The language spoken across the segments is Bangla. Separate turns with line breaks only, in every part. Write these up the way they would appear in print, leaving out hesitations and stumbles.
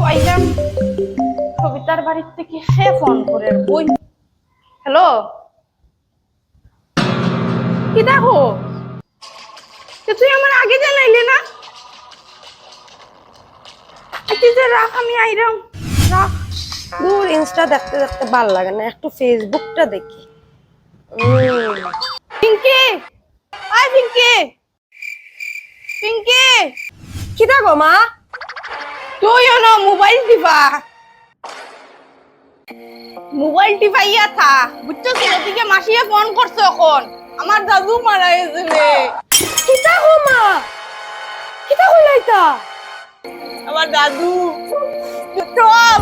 পাইলাম কবিতার বাড়ির থেকে সে ফোন করে বই। হ্যালো, কি দেখো? তুই আমার আগে জানাইলে না? তুই যে রাখ, আমি আইরাম। রাখ।
দূর, ইনস্টা দেখতে দেখতে ভাল লাগে না, একটু ফেসবুকটা দেখি।
পিঙ্কি, আয় পিঙ্কি, পিঙ্কি।
কি দেখো মা?
তুইও না মোবাইল টিপাইয়া থা, বুঝছো? ওদিকে মাসিয়ে ফোন করছো এখন। আমার দাদু মারা গেছে রে।
কি দেখো মা? কি দেখো লাইতা?
আমার দাদু। চল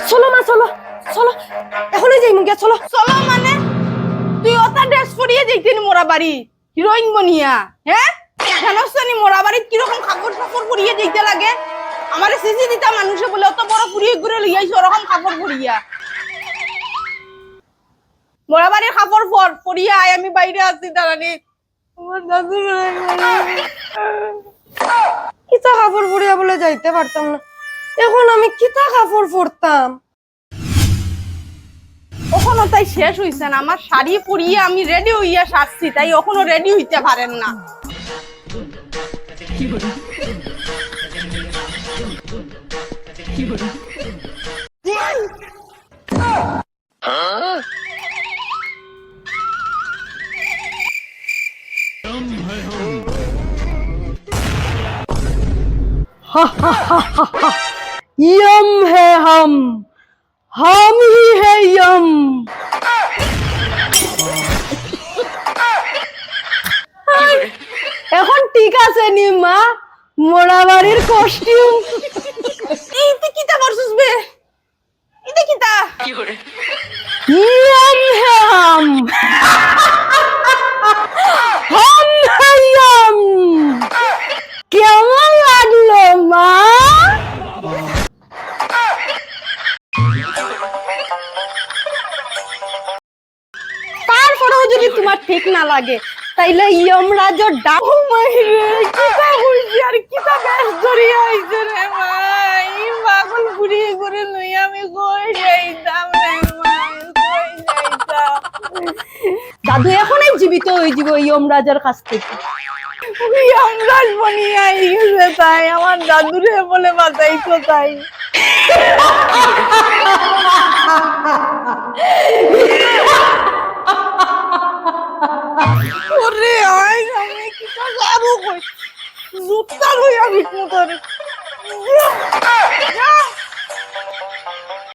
চলো মা, চলো চলো, এখনই যাই মুগিয়া, চলো।
চলো মানে তুই ওটা ড্রেস পরিয়ে যাইতেনি মোরা বাড়ি হিরোইন বনিয়া? হ্যাঁ, জানোস নি মোরা বাড়ি কিরকম কাপড় সাপড় পরিয়ে যাইতে লাগে? আমার সিসি দিতা মানুষে বলে অত বড় পুরিয়ে ঘুরে লইয়াইছো ওরকম কাপড় পরিয়া। মোরা বাড়ির কাপড় পরিয়া আয়, আমি বাইরে আছি দাঁড়ানি। আমার দাদু
কিতা কাপড় পরিয়া বলে যাইতে পারতাম না, এখন আমি কিতা কাপড় পরতাম?
ওখানো তাই শেষ হইছে না, আমার শাড়ি পরিয়ে আমি রেডি হইয়া সারছি, তাই ওখানো রেডি হইতে পারেন না।
यम है हम ही है यम। এখন ঠিক আছে নি মা, মোরা বাড়ির কস্টিউম।
এই তুই কিতা করছিস বে? এটা কিতা?
यम है हम है यम। কেমন লাগলো মা? তারপরেও যদি তোমার ঠিক না লাগে তাইলে ইয়মরাজের ডাক।
ও মাই রে, কিতা হইছে আর কিতা বেশ জড়িয়ে হইছে রে ভাই। পাগল ঘুরিয়ে ঘুরে লই আমি কই যাইতাম রে ভাই, কই যাইতাম?
দাদু এখনই জীবিত হয়ে যাব ইয়মরাজের কাছ থেকে।
ওই আমরাজ বনিয়া আই গেছে তাই, আমার দাদুরে বলে বাঁচাইছো তাই। ওরে আয়, আমি কিতা যাবো কই? জুতা লইয়া ভিট মতো রে। যা